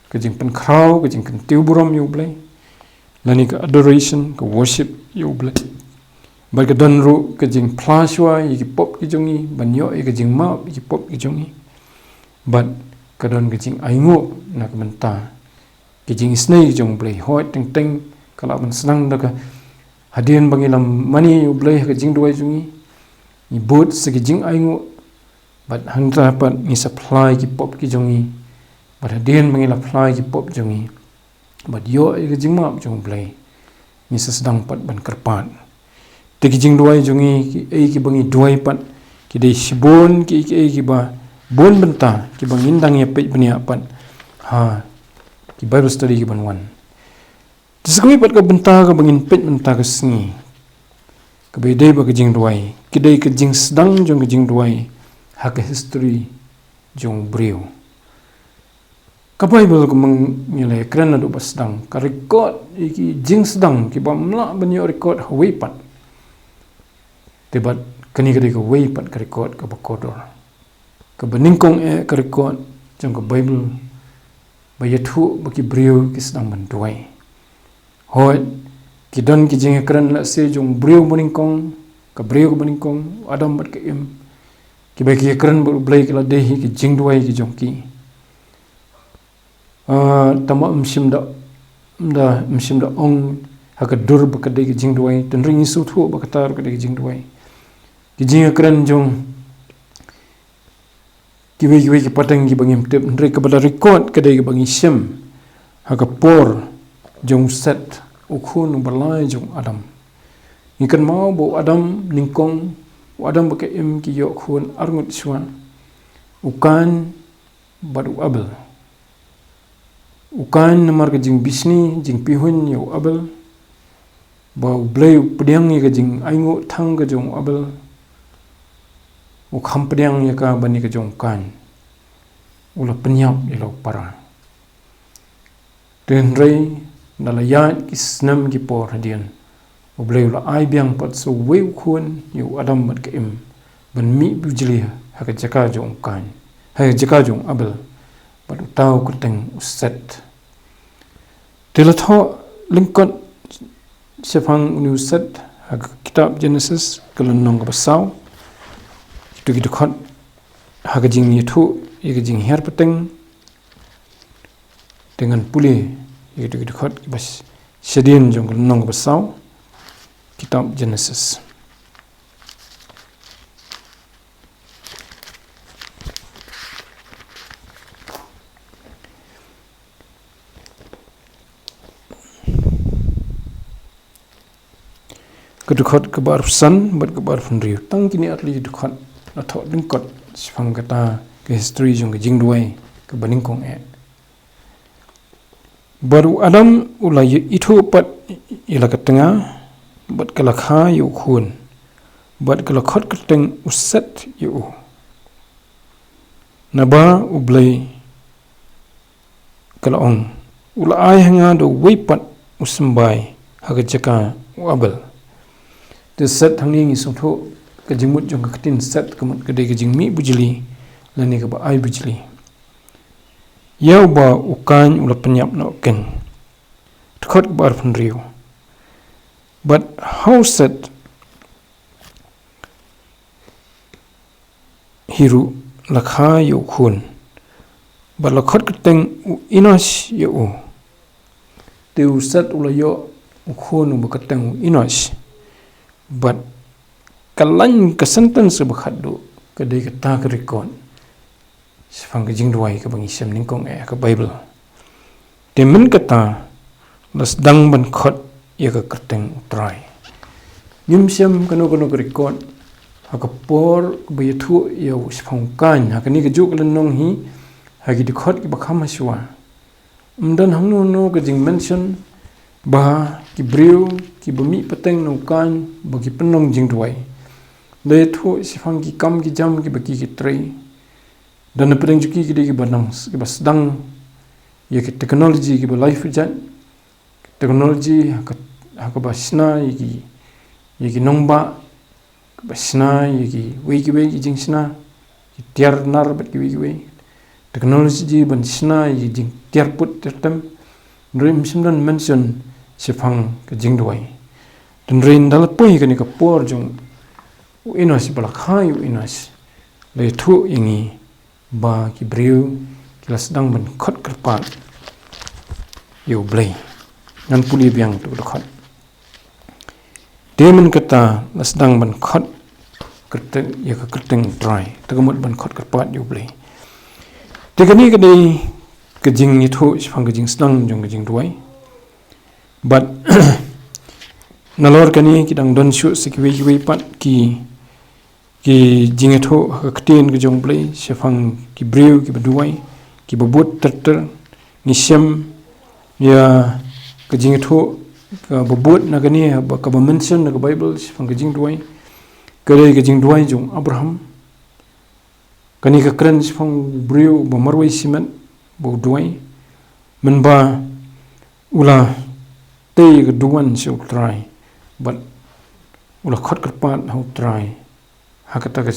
A: ke jing pen krau ke jing kan tiu buram yu blei lani ke adoration ke worship yu blei ba ke don ru ke jing plashwa yi pop ki jongi banyo ke jing ma yi pop ki jongi but ke don ke jing aingo na ke benta ke jing snei jong blei hot teng teng kala ban senang da ka hadian bangilam mani yu blei ke jing duai jongi ni bot se ke jing aingo but hangta pat ni supply ki pop ki jongi but hadian bangila apply ki pop jongi but yo ke jing ma jong blei ni sedang pat ban kerpat te ki jing duai jongi ki bangi duai pat ki dei sibon ki ba bon benta ki bangin dang ye pe bania pat ha ki Bible study ki ban wan tisgui pat ka benta ka bangin pe benta ka singi ka be dei ba ka jing duai ki dei ka jing sedang jong ka jing duai ha ka history jong brio ka Bible ko mang nilai kran do basdang ka record ki jing sedang ki ba mla banyo record hawei pat tebat kani ka ko wei pat ka record ka bakodor ka baningkong ka record jong ka Bible ba yathu ba ki brio ki sedang ban duai hoi ki don ki jing kran la se jong brio baningkong ka brio baningkong adam bat ka im ki ba ki kran bu blai ka la dehi ki jing duai ki jong ki tama mshim da ong haka dur ba ka de ki jing duai tan ring su thu ba ka tar ka de ki jing duai ki jing kran jong ki we ki patang ki bangim tep ndre ka bala record ka de ki bangi shim haka por jong set ukhun balai jong adam ikan mau bo adam ningkong adam ba ka im ki yo khun arngut shwa ukan badu abel ukan namar ka jing bisni jing pihun yo abel ba blei pdiang ye ka jing aingo thang ka jong abel u kham pdiang ye ka bani ka jong kan ula penyap ye lo para ten rei dalayat ki snam ki por hadian u blei ula ai biang pat so wei khun yo adam mat ka im ban mi bujli ha ka jaka jong kan ha jaka jong abel but tau kuteng set telatho lingkot sefang unu set kitab Genesis kalonong ka basaw tu ki khot ha ka jing yethu ye ka jing her pateng dengan puli ye tu ki khot bas sedin jong kalonong ka basaw kitab Genesis kedukot kebar san bat kebar fundriu tang kini atli dukot atho lingkot sifang kata ke history jong jing duai ke baningkong baru adam ulai itu pat ila ketengah bat kelakha yu khun bat kelakot keteng uset yu naba ublai kalaong ulai hanga do weipat usmbai hagajaka wabel the set hanging is so ka jingmut jong ka tin set kamut ka de ka jingmi bujli lani ka ba ai bujli yau ba ukan ula penyap no ken khot bar phunriu but how said hiru lakha yo khun but la khot keteng inos yo teu sat ulayo khun bu keteng inos but kalan ka sentence ba khaddu kadai ka ta record Phang ka JINGDUWAI ka bangi sem ning kong ka Bible temen kata las dang ban khot ya ka keteng try nim sem kano record haka por ba thu ya Phang kan haka ni ka juk lan nong hi hagi di khot ki ba kham haswa umdan hangno no ka jing mention ba ki brew ki bumi pateng no kan ba ki penong JINGDUWAI le thu Phang ki kam ki jam ki ba ki tray dan pedang juki ki di banang ki ba sedang ya ki teknologi ki ba life jan teknologi haka ba sna ki nongba ba sna ki we jing sna ki tiar nar ba ki we teknologi ban sna yi jing tiar put tertem rim simdan mention Phang ka JINGDUWAI dan rin dal poi ka ni ka por jong inos bala khai inos le thu ingi ba ki brew ki sedang ban khot kerpat yo BLEI nan puli biang tu khot demen kata sedang ban khot kerteng ya ka kerteng try tegemut ban khot kerpat yo BLEI tegani kadai ke jing ni thu Phang ka jing sedang jong ka JINGDUWAI but nalor kani kidang don shu sikwi pat ki jing etho hakten ke jong BLEI Phang ki brew ki BDUWAI ki bobot terter ni sem ya ke jing etho ka bobot na gani ka ba mention na ka Bible Phang ka JINGDUWAI kare ke JINGDUWAI jong Abraham kani ka kren Phang brew ba marwai simen bo duai menba ula te ke duan so try but ula khot kerpat how try hakata ka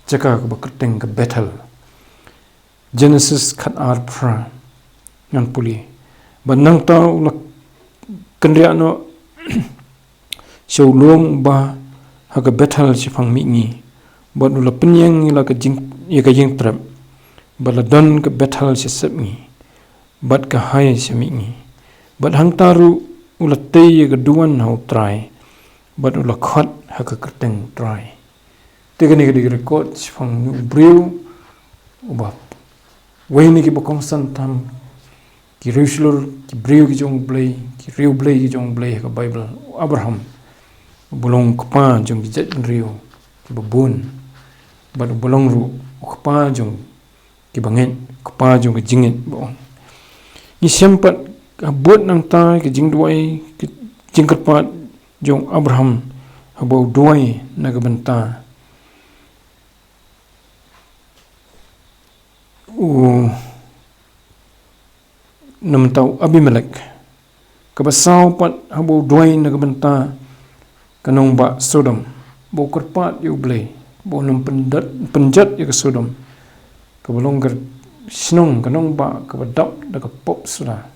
A: jaka ka bakateng ka battle Genesis khat ar pra nan puli banang ta ula kendria no so lom ba haka battle Phang mi ngi but ula penyang ila ka jing trap bala don ka battle sep ngi but ka hai mi ngi but hang taru ula te ka duan how try but ula khot haka kerteng try tegani ka record Phang brew uba wayni ki bokong san Tham ki ruslur ki brew ki jong BLEI ki rew BLEI ki jong BLEI ka Bible Abraham bulong kpa jong ki jet rew ki babun but bulong ru kpa jong ki bangen kpa jong ki jingit bo ni sempat abot nang ta ki JINGDUWAI ki jingkerpat jong Abraham habo duai na ka benta nam tau Abimelek kabasau pat habo duai na ka benta kanong ba Sodom bo kerpat yo BLEI bo num penjat ya ka Sodom kabolong ker sinong kanong ba ka badap da ka pop sudah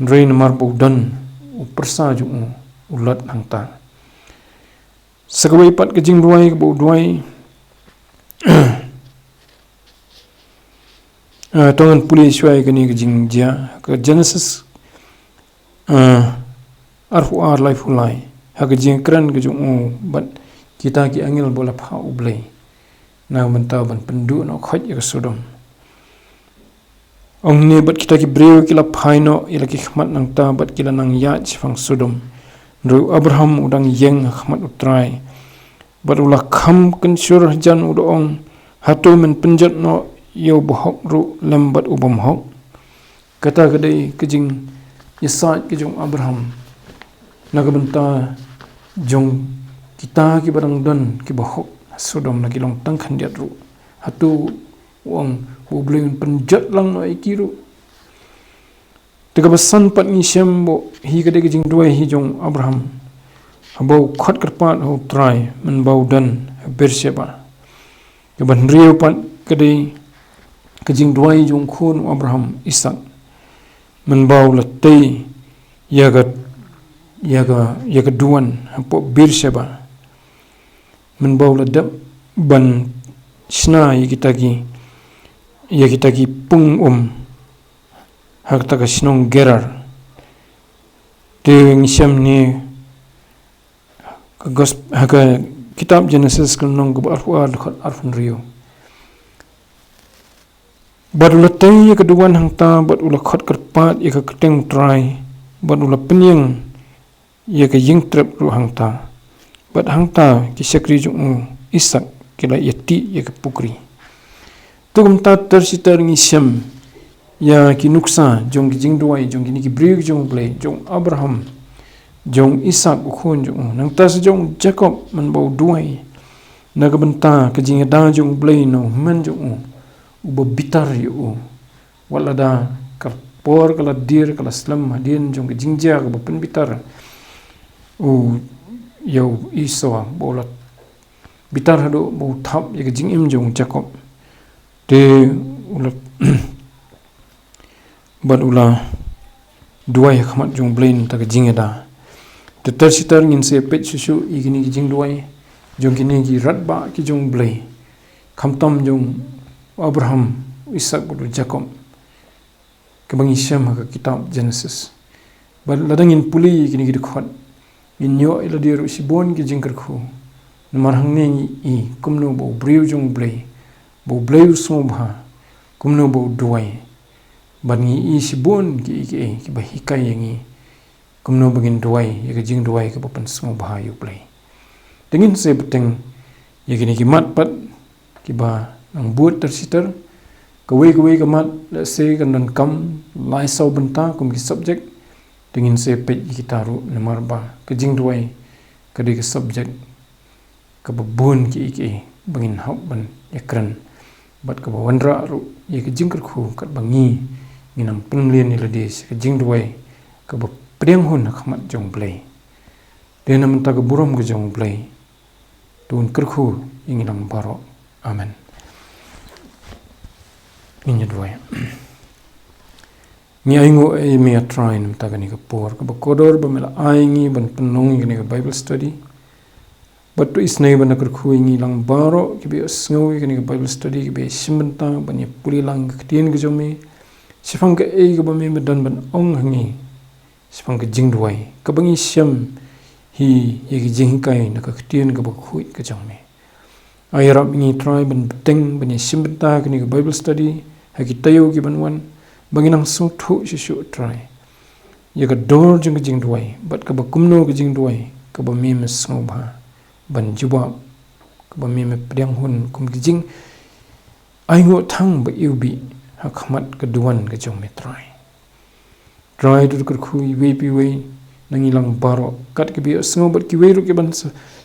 A: rain mar bo dan persa ju ulat hangta sagawai pat ka JINGDUWAI bo duai tongan puli syai kani ka jingjia ka Genesis arhu ar life ulai haka jing kran ka jung but kita ki angel bola pha BLEI na menta ban pendu no khot ya Sodom ong ni bat kita ki brew kila phaino ila ki khmat nang ta bat kila nang ya Phang Sodom ru Abraham udang yeng khmat utrai bat ula kham kensur jan udong hatu men penjat no yo bohok ru lembat ubam hok kata kadai kejing yesat ke jong Abraham naga benta jong kita ki barang don ki bohok Sodom lagi long tang khandiat ru hatu wong BLEI penjat lang no ikiru tega basan pat ni sembo hi kadai ke JINGDUWAI hi jong Abraham habo khot kerpat ho try men bau dan bersiapa ke ban riu pat kadai ke JINGDUWAI jong khun Abraham Ishak men bau la te ya ga yaga duan hampo Birsheba menbau ladap ban sna yagitagi pung hak taga sinong gerar te ngisyam ni haka kitab Genesis kanong arfuad arfun rio bad ulatay kaduan hangta bad ula khot karpat yaka keteng try bad ula penyeng yaka yingtrap ru hangta bad hangta kisakri jung isak kila yati yaka pukri tugum ta tersitar ngisyam ya kinuksa jong jingduai jong kini kibrig jong BLEI jong Abraham jong Isak ukhon jong nang tas jong Jacob manbau duai nagabenta kajingada jong BLEI no man jong uba bitar yu walada kapor kala dir kala slam hadin jong jingja ka bapen bitar yau isawa bolat bitar hado bo thap ya jingim jong Jacob te ulat bad ula duai khamat jong BLEI ta jingada te tersitar ngin se pet susu igini jingduai jong kini gi ratba ki jong BLEI khamtam jong Abraham Isak bodo Jacob kebangi syam ka kitab Genesis bad ladangin puli kini gi khot inyo ila dir sibon ki jing Kyrkhu namar hangne i kumno bo briu jong BLEI sngewbha kumno bo duai bad ngi i sibon ki bahikai yangi kumno bagin duai ya jing duai ka papan sngewbha yu BLEI dengin se beteng ya kini ki mat pat ki ba ang buat tersitar kawai kamat la se kan kam lai sau benta kum ki subject dengin se pej kita ru namar ba ke jing duai ka de subject ka babun ki bangin hau ban ekran bat ka wandra ru ye ke jing Kyrkhu kat bangi nginam penglien ni ladis ke jing duai ka ba priang hun khamat jong BLEI dena menta ka buram ke jong BLEI tun Kyrkhu ingilang baro amen inya duai ni aingo e me train tagani ka por ka kodor ba mela aingi ban penong ni ka Bible study but to isnai ban Kyrkhu ingi lang baro ki be sngawi ni ka Bible study ki be simbenta ban ye puli lang ktien ka jomi sifang ka e ka ba me dan ban ong hangi sifang ka jing duai ka bangi syam hi ye ki jing kai na ka ktien ka ba khuit ka jomi ayarap ni try ban beteng ban ye simbenta ni ka Bible study haki tayo ki banwan banginang sungthu shishu try ya ka dor jing duai bat ka ba kumno ka jing duai ka ba me sngewbha ban juba ka ba me priang hun kum ki jing aingo thang ba yubi hakmat ka duan ka jong me try dur Kyrkhu we pi we nangilang baro kat ki bi sngow bat ki we ru ki ban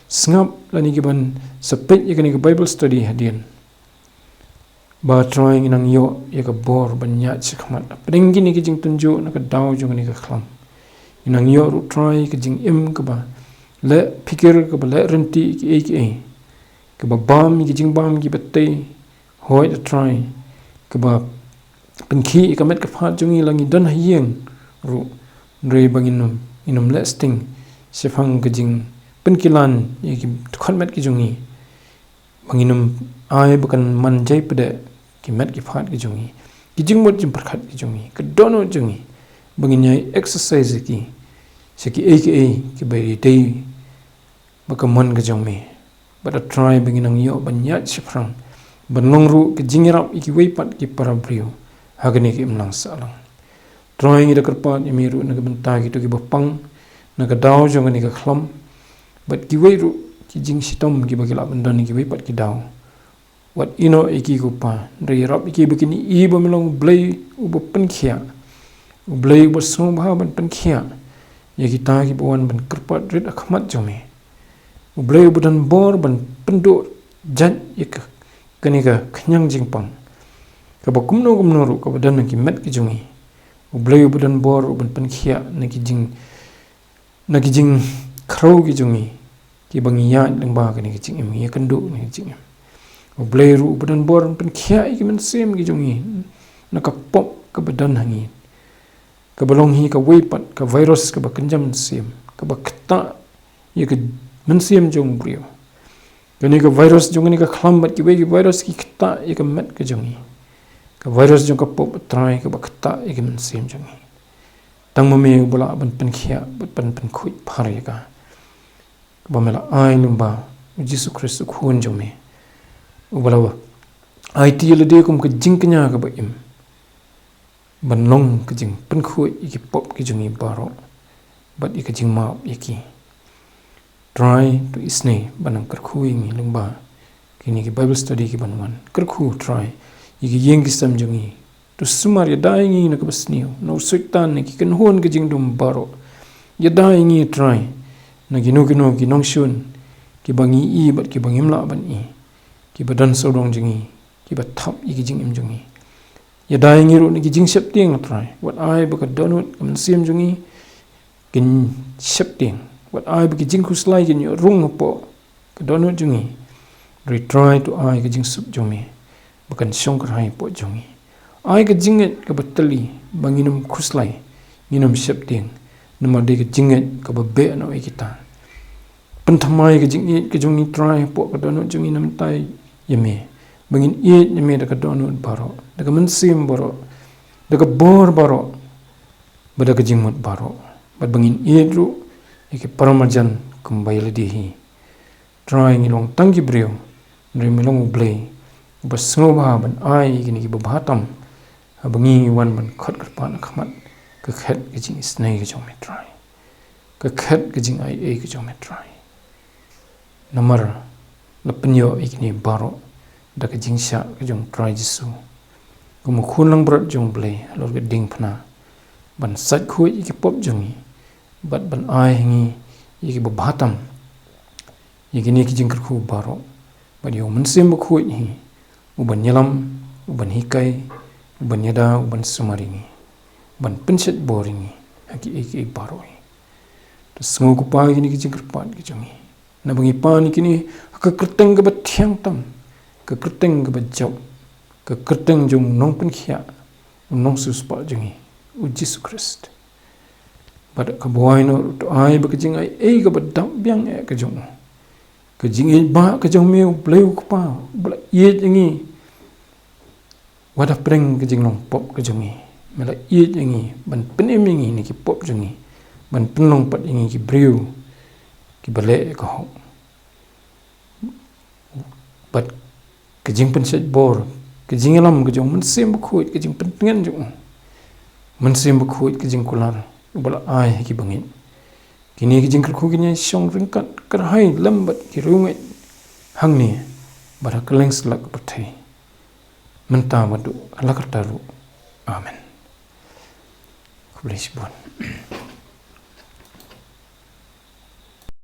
A: sngap lani ki ban sapet ya ka Bible study hadian ba trying nang yo ya ka bor banya chikmat pringgi ni ki jing tunju na ka daw jong ni ka khlam inang yo ru try ki jing im ka ba le pikir ka ba le renti ki ka ba bam ki jing bam ki batte hoi the try ka ba penkhi ka met ka phat jong i langi dan hieng ru re banginum inum lasting sefang ka jing penkilan ye ki khon met ki jong i banginum ai bukan manjai pada ki met ki phat ki jongi ki jingmot jim prakhat ki jongi ka dono jongi banginyai exercise ki seki ki bai dei baka mon ka jongme bada try banginang yo banyat sifrang banlongru ki jingrap ki weipat ki parabrio hagani ki imlang salang trying ida karpat yamiru na benta ki to ki bapang na ka daw jongani ka khlam bat ki weiru ki jing sitom ki bagila bandan ki weipat ki daw wat ino iki kupa dari rap iki begini i bamelong BLEI ubo penkhia BLEI ubo sngewbha ban penkhia ya kita ki bawan ban kerpat rit akhmat jome BLEI ubo dan bor ban penduk jan ik kani ka khnyang jingpang ka ba kumno ru ka badan ki met ki jongi BLEI ubo dan bor ban penkhia na ki jing khrau ki jongi ki bangiya lengba kani ki jing im ya kenduk ni jing BLEI ru badan bor pen khia ki men sem ki jongi na ka pop ka badan hangi ka balong hi ka weipat ka virus ka ba kanjam sem ka ba khata ye ka mensiam jong brio kani ka virus jong ni ka khlambat ki be ki virus ki khata ye ka mat ka jongi ka virus jong ka pop trai ka ba khata ye ka mensiam jongi tang ma me bula ban pen khia ban khui phar ye ka ba mela ai numba Jesus Christ khun jong me ubala ba ai ti le de kum ka jing knya ka ba im ban long ka jing pen khui ki pop ki jongi baro but ka jing ma ye ki try to isne banang Kyrkhu ingi lungba kini ki Bible study ki banwan Kyrkhu try iki yeng ki sam jongi to sumar ya daingi na ka basniu no sultan ne ki kan hon ka jing dum baro ya daingi try na gino ki nong shun ki bangi I bat ki bangim la ban I ki badan sodong jingi ki ba thap iki jing im jongi ya daingi ro ni ki jing sep ting try what I ba ka donut kam sim jongi kin sep ting what I ba ki jing khuslai kin yo rung po ka donut jongi retry to I ka jing sup jongi bakan syong kai po jongi ai ka jinget ka batali banginum khuslai nginum sep ting nama de ka jinget ka ba be no kita penthamai ka jinget ka jongi try po ka donut jongi nam tai yeme bangin it yeme da ka donut baro da ka mensim baro da ka bor baro bada ka jingmut baro bad bangin it ru iki paramajan kumbai ladihi try ngilong tangi brio rimilong BLEI ba sngewbha ban ai gini ki ba tam abangi wan ban khot pa na khamat ka khat ka jing snai ka jong me try ka khat ka jing ai ka jong me try namar lapnyo ikni baro da ka jing sha ka jong try jisu kum khunlang brat jong BLEI lor ka ding phna ban sat khui ki pop jongi bat ban ai ngi iki ba tam igini ki jing Kyrkhu baro ba yo mensim ba khui hi uban nyalam uban hikai uban yada uban sumaringi ban penset boringi haki eki baroi to sengu ku pa gini ki jing Kyrpan ki jongi na bangi pa ni kini ka kerteng ka ba thiang tam ka kerteng ka ba jaw ka kerteng jong nong pen khia nong sus pa jongi u Jesus Christ bad ka boy no to ai ba ka jing ai ka ba dam byang ka jong ka jing ba ka jong meu bleu ku pa bla ye jingi wada preng ka jing long pop ka jongi mela ye jingi ban penem ngi ni ki pop jongi ban penlong pat ngi ki breu ki bale ka ho bat ka jing pen set bor ka jing lam ka jong man sem khu ka jing pen ngen jong man sem khu ka jing kular bala ai ki bangin kini ki jing Kyrkhu ki nyai syong ringkat kerhai lambat ki rungai hangni bara keleng selak pathai menta wadu alakataru amen. Bless you.